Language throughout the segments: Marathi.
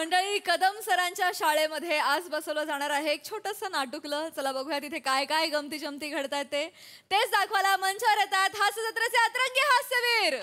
मंडळी, कदम सरांच्या शाळेमध्ये आज बसवलं जाणार आहे एक छोटंसं नाटुकलं. चला बघूया तिथे काय काय गमती जमती घडतायत तेच दाखवायला मंचावर येतात हास्य जत्रेचे अतरंगी हास्यवीर.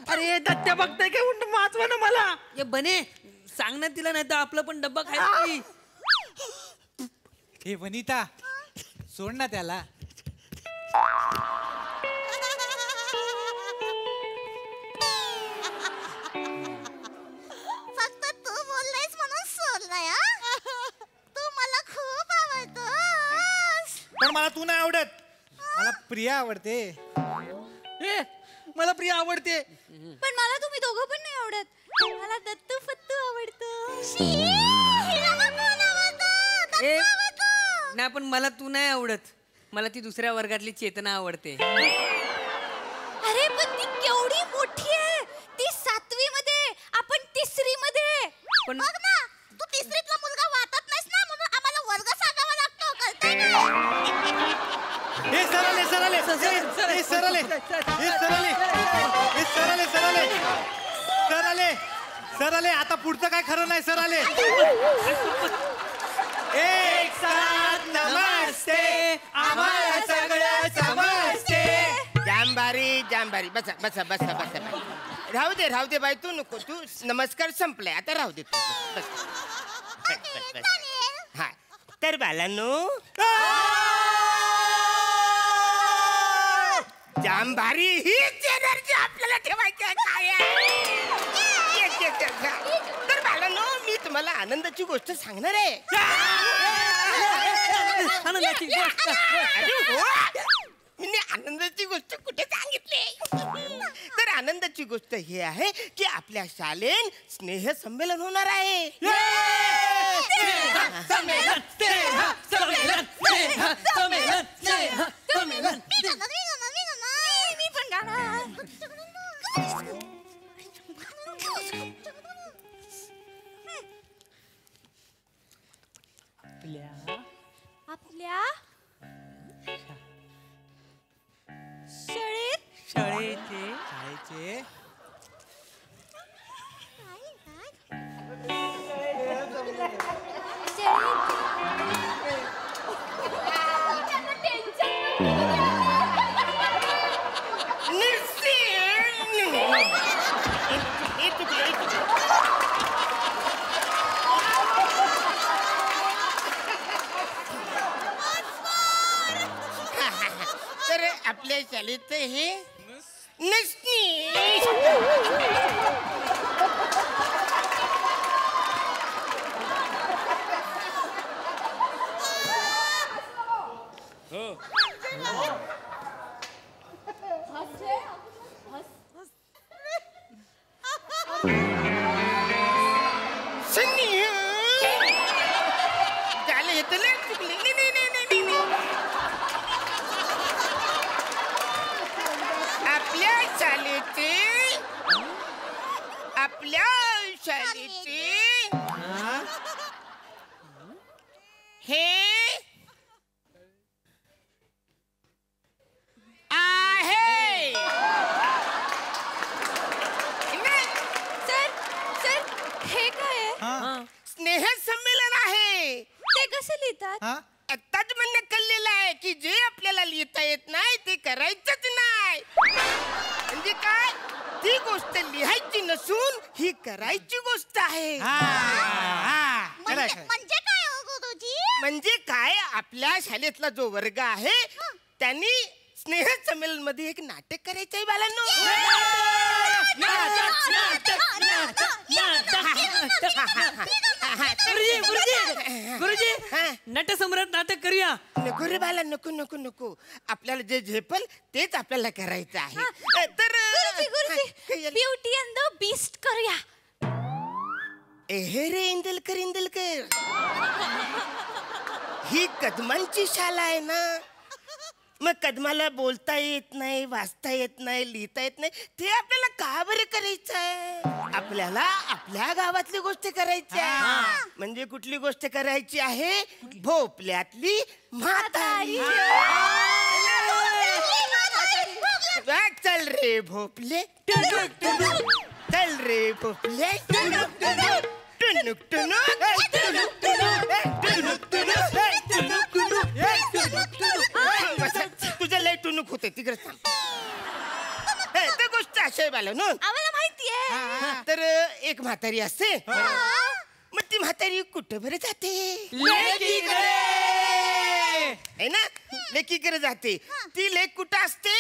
अरे दत्त्या बघताय काय उंट वाचवा ना मला. ये बने सांग ना तिला, नाही तर आपलं पण डब्बा खायचं. हे वनिता सोड ना त्याला. फक्त तू बोललायस म्हणून सोडलाय. तू मला खूप आवडतोस. पण मला तू नाही आवडत, मला प्रिया आवडते. मला प्रिया आवडते, पण मला तुम्ही दोघं पण नाही आवडत. मला दत्तू फत्तू आवडतो. नाही पण मला तू नाही आवडत, मला ती दुसऱ्या वर्गातली चेतना आवडते. अरे पण ती केवढी मोठी आहे. ती 7वी मध्ये, आपण 3री मध्ये. पण बघ ना, तू 3रीतला मुलगा वाटत नाहीस ना, म्हणून आम्हाला वर्ग सांगावा लागतो. कळतंय का? हे सरले सरले हे सरले हे सरले हे सरले सरले सरले सरले. आता पुढचं काय खरं नाही. सरले एक साथ नमस्ते आम्हाला सगळं समजते. जांबारी जांबारी बसा बसा बसा बसा. राहू दे बाई, तू नको. तू नमस्कार संपलाय आता, राहू दे तू. बस. हा तर बालांनो, जांबारी हीच एनर्जी आपल्याला ठेवायची आहे. तर बालांनो, मी तुम्हाला आनंदाची गोष्ट सांगणार आहे. आनंदाची गोष्ट. मी आनंदाची गोष्ट कुठे सांगितली? तर आनंदाची गोष्ट ही आहे की आपल्या शाळेत स्नेह संमेलन होणार आहे. मी पण गाणार. आपल्या शाळेचे तर आपल्या शाळेत हे नसनी. झालं हे तर चुकले. आपल्या शाळेचे हे आहे. सर हे काय आहे? स्नेह संमेलन आहे. ते कसे लिहितात? आत्ताच म्हणणं कळलेलं आहे की जे आपल्याला लिहिता येत नाही ते करायचंच नाही. म्हणजे काय, ती गोष्ट लिहायची नसून ही करायची गोष्ट आहे. म्हणजे काय हो गुरुजी? म्हणजे काय, आपल्या शाळेतला जो वर्ग आहे त्यांनी स्नेह संमेलन मध्ये एक नाटक करायचंय बालांनो. गुरुजी गुरुजी गुरुजी हा. नटसम्राट नाटक करूया. नको रे बाला, नको नको नको. आपल्याला जे झेपल तेच आपल्याला करायचं आहे. तर गुरुजी ब्युटी अँड द बीस्ट करूया. हे रे इंदलकर ही कदमांची शाळा आहे ना. मग कदमाला बोलता येत नाही, वाचता येत नाही, लिहिता येत नाही, ते आपल्याला का बरं करायचं आहे? आपल्याला आपल्या गावातली गोष्ट करायची आहे. म्हणजे कुठली गोष्ट करायची आहे? भोपल्यातली म्हातारी. चल रे भोपले, चल रे भोपले, टुनुक टुनुक, तुझं लय टुनुक होते तिकडे सांग. तर गोष्ट अशी आहे बाला नो. आम्हाला माहितीये. तर एक म्हातारी असते. मग ती म्हातारी कुठं बरं जाते? है ना, लेकीकडे जाते. ती लेक कुठं असते?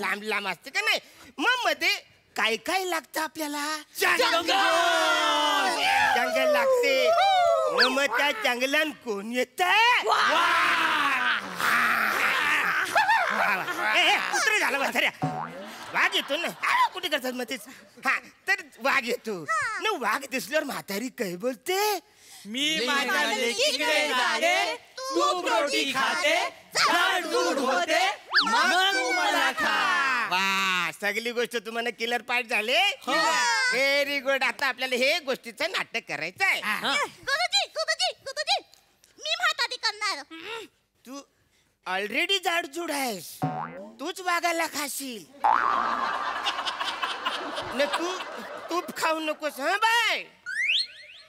लांब लांब असते का नाही. मग मध्ये काय काय लागतं आपल्याला? जंगल लागते. मग त्या जंगलात कोण येत? कुत्रे झालं म्हाताऱ्या. वाघ येतो ना. कुठे करतात मग तेच. हा तर वाघ येतो ना. वाघ दिसल्यावर म्हातारी काय बोलते? मी माझ्या लेकीकडे जाते, तूप रोटी खाते, झाड दूध होते, मग मला खा. वा, सगळी गोष्ट तुम्हाला किलर पाठ झाले. Very good. आता आपल्याला हे गोष्टीचं नाटक करायचं आहे. गुरुजी मी म्हातारी करणार. तू ऑलरेडी जाडजूड आहेस. तूच वाघाला खाशील न. तूप खाऊ नकोस. हा बाय,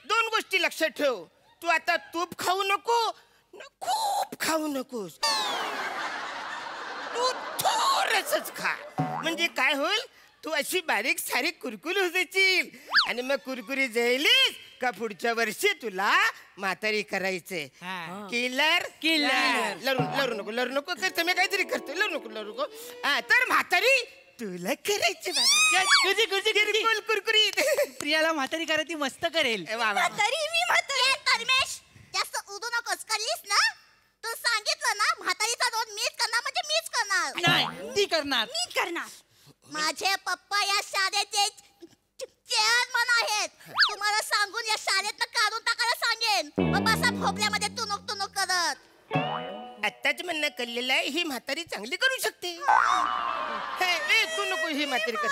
दोन गोष्टी लक्षात ठेव. तू आता तूप खाऊ नको न खूप खाऊ नकोस. तू थोडंसंच खा. म्हणजे काय होईल? तू अशी बारीक सारीक कुरकुरी होतील. आणि मग कुरकुरी जळलीस का पुढच्या वर्षी तुला म्हातारी करायचंय. किलर लरू नको करतो. मी काहीतरी करतो. लरू नको. तर म्हातारी तुला करायची. कुरकुरीत प्रियाला म्हातारी करायची मस्त करेल. म्हातारी मी म्हातारी. परमेश जास्त उदू नकोस. कळलीस ना. तू सांगितलं ना म्हातारीचा रोल मीच करणार म्हणजे मीच करणार. नाही ती करणार. मी करणार. माझे पप्पा या शाळेचे चेअरमन आहेत. तुम्हाला सांगून या शाळेतनं काढून टाकायला सांगेन. मग बसा भोपल्यामध्ये टुनुक करत. आत्ताच म्हणणं कळलेलं आहे. ही म्हातारी चांगली करू शकते. तू नको ही म्हातारी कर.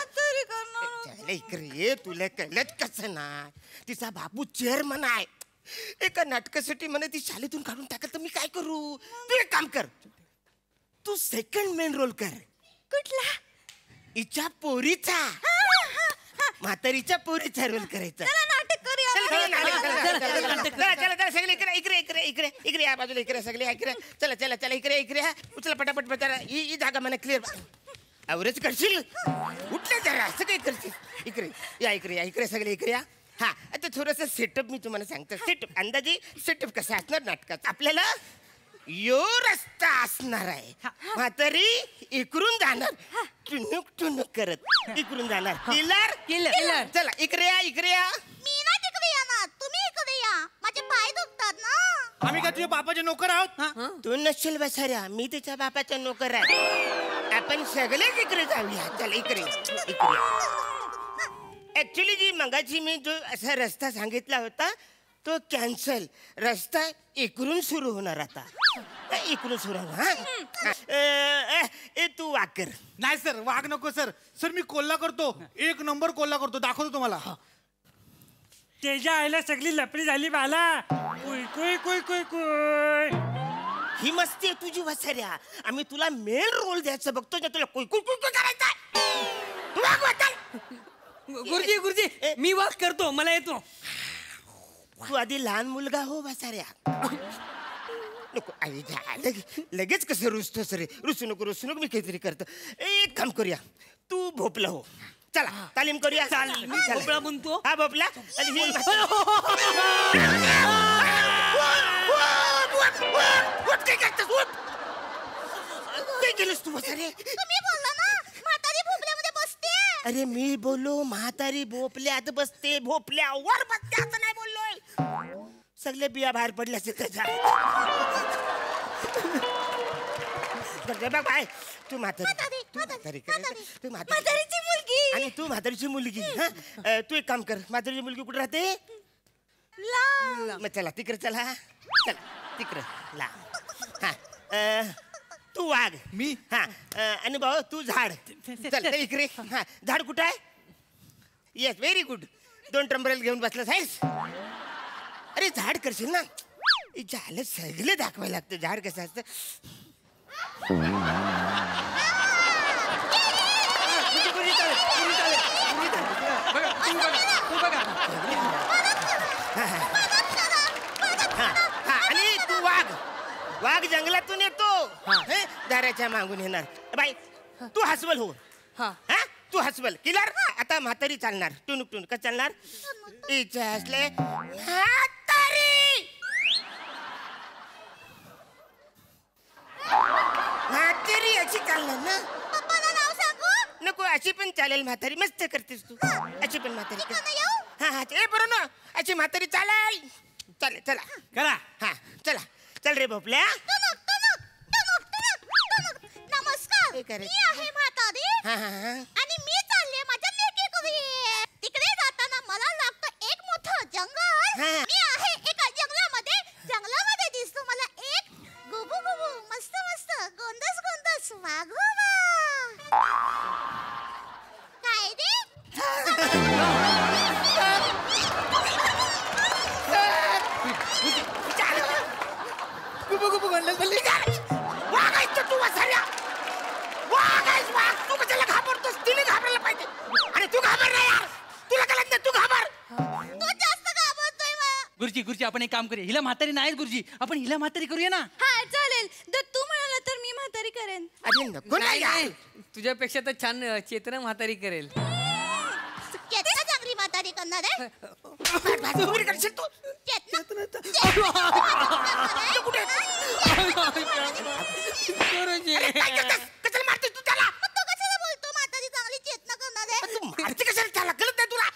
इकडे ये. तुला कळत कसं ना. तिचा बापू चेअरमन आहे. एका नाटकासाठी मला ती शाळेतून काढून टाकत तर मी काय करू? तू एक काम कर. तू सेकंड मेन रोल कर. कुठला? हिच्या पोरीचा. म्हातारीच्या पोरीचा रोल करायचा. नाटक करूया. सगळे इकडे या बाजूला. इकडे सगळे इकडे. चला इकडे. उचला पटापट. ही जागा मला क्लिअर. आवरेज करशील. उठले जरा. असं काही करशील. इकडे सगळे इकडे या. हा आता थोडस सेटअप मी तुम्हाला सांगतो. सेटअप अंदाजे सेटअप कसं असणार नाटकात. आपल्याला यो रस्ता असणार आहे. म्हातारी इकडून जाणार. टुनुक करत इकडून जाणार. किलर चला इकडे या. मी ना तिकडे येणार. तुम्ही इकडे या. माझे पाय दुखतात ना. आम्ही काय तुझ्या बापाचे नोकर आहोत? तू नसेल बसाऱ्या. मी तिच्या बापाचा नोकर आहे. आपण सगळेच इकडे जाऊया. चला इकडे. ऍक्च्युली जी मगाची मी जो असा रस्ता सांगितला होता तो कॅन्सल. रस्ता इकडून सुरू होणार आता. इकडून सुरू होणार. तू वाग कर. नाही सर, वाघ नको सर. सर मी कोल्हा करतो. एक नंबर कोल्हा करतो. दाखवतो तुम्हाला. त्याच्या आईला सगळी लपडी झाली बाला. कुय. ही मस्ती आहे तुझी वसाऱ्या. आम्ही तुला मेन रोल द्यायचा बघतो. तुला कुय करायचा. तू वाग वाटल. गुरुजी मी वाक करतो. मला येतो. तू आधी लहान मुलगा हो बसाऱ्या. नको आई लगेच कसं रुसतो सर. रुसू नको मी काहीतरी करतो. एक काम करूया. तू भोपला हो. चला तालीम करूया. भोपळा म्हणतो. हा भोपला. काय केलंस तू बसारे? तुम्ही बोलला ना म्हातारी भोपल्यामध्ये बसते. अरे मी बोललो म्हातारी भोपल्यात बसते भोपल्यावर बसते असं नाही बोललोय. सगळे बिया बाहेर पडल्या त्याच्या. बघ बाय तू म्हातारी तू म्हातारी तू म्हातारीची मुलगी. आणि तू म्हातारीची मुलगी. हा तू एक काम कर, म्हातारीची मुलगी कुठे राहते? मग चला तिकडे चला तिकडे ला. हा तू वाघ मी? हा आणि भाऊ तू झाड. चल इकडे. हा झाड कुठं आहे? Yes very good. 2 ट्रम्बरेल घेऊन बसलास आहेस. अरे झाड करशील ना. झालं सगळं दाखवायला लागतं. झाड कसं असतं. आणि तू वाघ. वाघ जंगलातून येतो. हे, दाराच्या मागून येणार. बाई तू हसबल हो. हा हा तू हसबल किलर. आता म्हातारी चालणार. टुनुक टुनुक कसं चालणार? इच्छा असले म्हातारी. म्हातारी अशी चालणार ना. पप्पाला नाव सांगू? नको अशी पण चालेल म्हातारी. मस्त करतेस तू. अशी पण म्हातारी कर. कोण येऊ? हा हा ते बरोबर ना. अशी म्हातारी चालेल. चालेल चला करा. हा चला चल रे भोपल्या. टुनुक, टुनुक, टुनुक, टुनुक, टुनुक. नमस्कार. हे करे. मी आहे म्हातारी हा हा हा आणि मी चालले माझ्या लेकीकडे. तिकडे जाताना मला लागतं एक मोठं जंगल. हा. मी आहे एका जंगलामध्ये. जंगलामध्ये दिसतो मला एक गुबू गुबू मस्त मस्त गोंदस गोंदस वाघोबा. काय रे? गुबू गुबू म्हणलं बोलली. वाघ आहेस तर तू वासाऱ्या. वाघ आहेस वाघ. तू कशाला घाबरतोस? तिने घाबरायला पाहिजे. आणि तू घाबर नाही यार. तुला कळत नाही. तू घाबर. तू जास्त घाबरतोय मला. गुरुजी आपण एक काम करूया. हिला म्हातारी नाहीच गुरुजी, आपण हिला म्हातारी करूया ना. हा चालेल. जर तू म्हणाला तर मी म्हातारी करेन. अरे नको नाही यार. तुझ्यापेक्षा तर छान चेतना म्हातारी करेल. चेतना चांगली म्हातारी करणार आहे. भाजपुरी करशील तू. गुरुजी काय करतेस? कशाला मारतेस तू त्याला? तो कशाला बोलतो म्हातारी चांगली चेतना करणार आहे? तू मारते कशाला त्याला? कळत नाही तुला?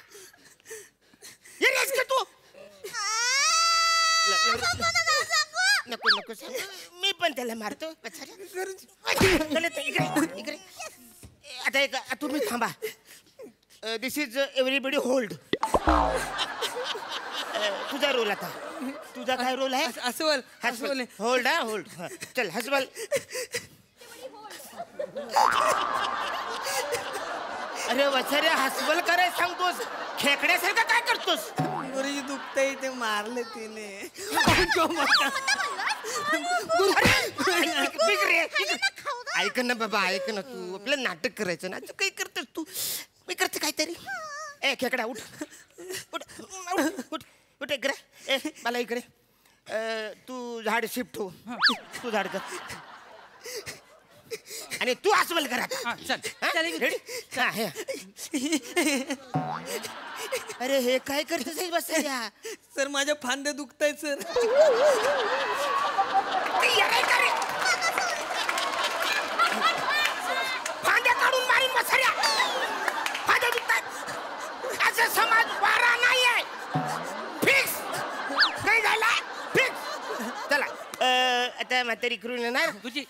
ये रेस के तू. पप्पाला नाव सांगू? नको नको सांगू. मी पण त्याला मारतो. कळत नाही. इकडे इकडे. आता एक तुम्ही थांबा. दिस इज एव्हरीबडी होल्ड. तुझा रोल आता. तुझा काय रोल आहे? अस्वल हसबल. होल्ड हा होल्ड. चल हसबल. अरे वसरे हसबल कराय सांगतोस. खेकड्यासारखं काय करतोस? गुरुजी दुखतंय ते मारले तिने. ऐक ना बाबा ऐक ना. तू आपलं नाटक करायचं ना. तू काही करतोस तू. मी करते काहीतरी. ए खेकडा उठ उठ उठ उठ उठ इकडे. ए मला इकडे. तू झाड शिफ्ट हो. तू झाड कर. आणि तू अस्वल कर आता. हा, चल. हा? चालेल. Ready? हा, हे. अरे हे काय करतेस बस या. सर माझ्या फांद्या दुखताय सर. फांद्या काढून मारीन मसाऱ्या. फांद्या दुखतात. असं समाज वारा नाहीये. फिक्स नाही झाला. फिक्स. चला आता म्हातारी करून येणार. गुरुजी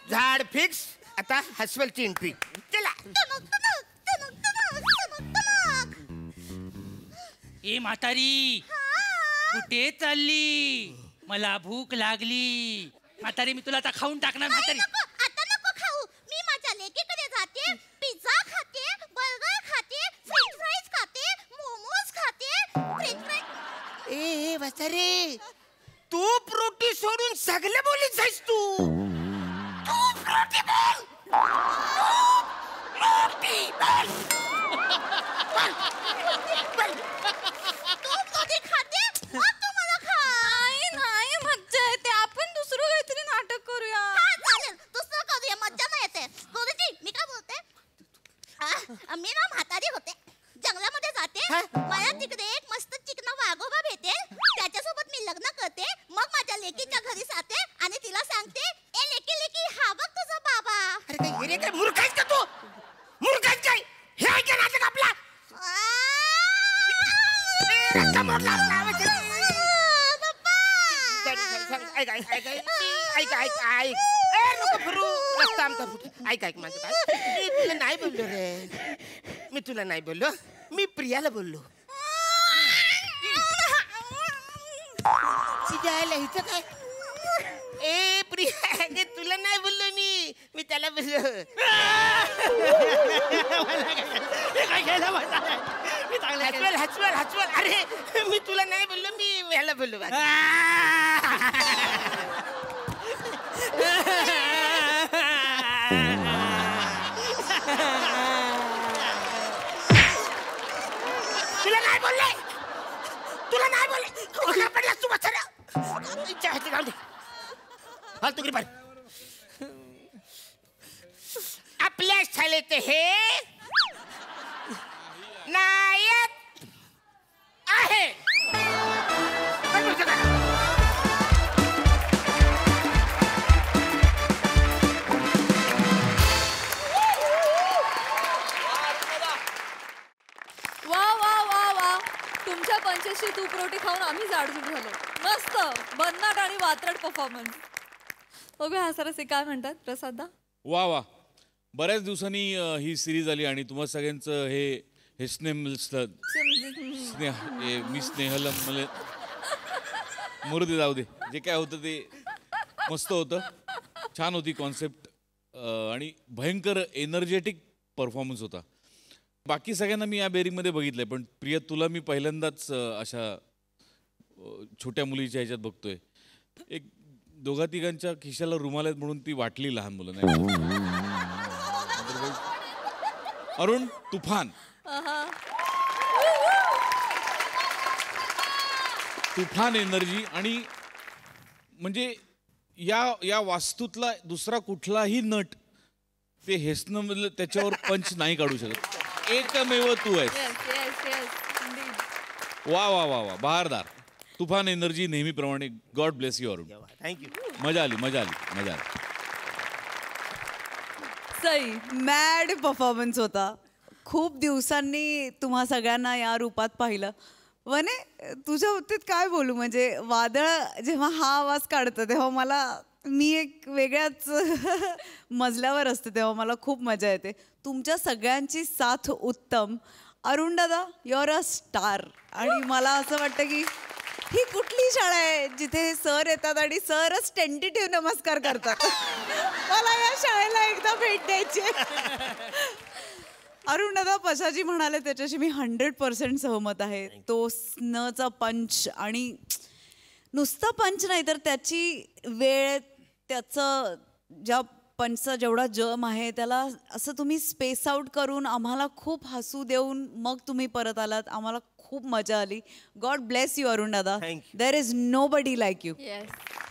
झाड फिक्स. आता हसवलची एंट्री. चला. टुनुक, टुनुक, टुनुक, टुनुक, टुनुक, टुनुक. ए म्हातारी कुठे चालली? मला भूक लागली. म्हातारी मी तुला आता खाऊन टाकणार. अरे म्हातारी नको, आता नको खाऊ. मी माझ्या लेकीकडे जाते. पिझ्झा खाते, बर्गर खाते, फ्रेंच फ्राईज खाते, मोमोज खाते. फ्रेंच फ्राईज ए वसारे तू प्रोटी सोडून सगळे बोलीत जाईस तू. तू प्रोटी बोल. प्रोटी बोल. तू कधी खाते? मग तू मला खा. नाही मज्जा येते. आपण दुसरं काहीतरी नाटक करूया. हा चालेल. दुसरं करूया. मज्जा नाही येते. गुरुजी मी काय बोलते? मी ना म्हातारी होते. जंगलामध्ये जाते. हा? मला तिकडे एक मस्त चिकना वाघोबा भेटेल. त्याच्यासोबत मी लग्न करते. मग माझ्या लेकीच्या घरी जाते आणि तिला सांगते ए लेकी लेकी हा बघ तुझा बाबा. अरे काय काय मूर्ख आहेस का तू? मूर्ख आहेस काय? हे ऐका नाटक रस्ता मोडला आपला आवाज येतो. ऐक ऐक ऐक ऐक ऐक ऐक ऐक ए नको फिरू रस्ता आमचा फुट ऐक माझं काय मी तुला नाही बोललो रे मी तुला नाही बोललो मी प्रियाला बोललो जायला हिचं काय ए प्रिया तुला नाही बोललो मी त्याला बोललो हचवल हचवल अरे मी तुला नाही बोललो मी ह्याला बोललो तुला नाही बोलले पडलास तू बसरा जाऊ दे फालतू गिरी आपल्या शाळेत हे नायक आहे वा वा वा वा तुमच्या पंचशी तूप रोटी खाऊन आम्ही जाडजूड झालो मस्त भन्नाट आणि वात्रट परफॉर्मन्स बघूया हा सरस काय म्हणतात प्रसादा वा वा बऱ्याच दिवसांनी ही सिरीज आली आणि तुम्हा सगळ्यांचं हे मी स्नेहलम मला मुर्दे जाऊ दे जे काय होतं ते मस्त होतं छान होती कॉन्सेप्ट आणि भयंकर एनर्जेटिक परफॉर्मन्स होता बाकी सगळ्यांना मी या बेरीमध्ये बघितलंय पण प्रिया तुला मी पहिल्यांदाच अशा छोट्या मुलीच्या ह्याच्यात बघतोय एक दोघा तिघांच्या खिशाला रुमाल आहेत म्हणून ती वाटली लहान मुलं नाही अरुण तुफान तुफान एनर्जी आणि म्हणजे या वास्तूतला दुसरा कुठलाही नट ते हेसनं त्याच्यावर पंच नाही काढू शकत एकमेव तू आहेस वा वा वा वा बहारदार तुफान एनर्जी नेहमीप्रमाणे God bless you Arun thank you मजा आली सई मॅड परफॉर्मन्स होता खूप दिवसांनी तुम्हा सगळ्यांना या रूपात पाहिलं वने तुझ्या बाबतीत काय बोलू म्हणजे वादळ जेव्हा हा आवाज काढतं तेव्हा मी एक वेगळ्याच मजल्यावर असते तेव्हा मला खूप मजा येते तुमच्या सगळ्यांची साथ उत्तम अरुण दादा युअर अ स्टार आणि मला असं वाटतं की ही कुठली शाळा आहे जिथे सर येतात आणि सरच टेंटेटिव्ह नमस्कार करतात मला या शाळेला एकदा भेट द्यायची अरुण दादा पशाजी म्हणाले त्याच्याशी मी 100% सहमत आहे तो स्नचा पंच आणि नुसता पंच नाही तर त्याची वेळ त्याचं ज्या पंचचा जेवढा जम आहे त्याला असं तुम्ही स्पेस आउट करून आम्हाला खूप हसू देऊन मग तुम्ही परत आलात आम्हाला खूप मजा आली गॉड ब्लेस यू अरुण दादा there is nobody like you yes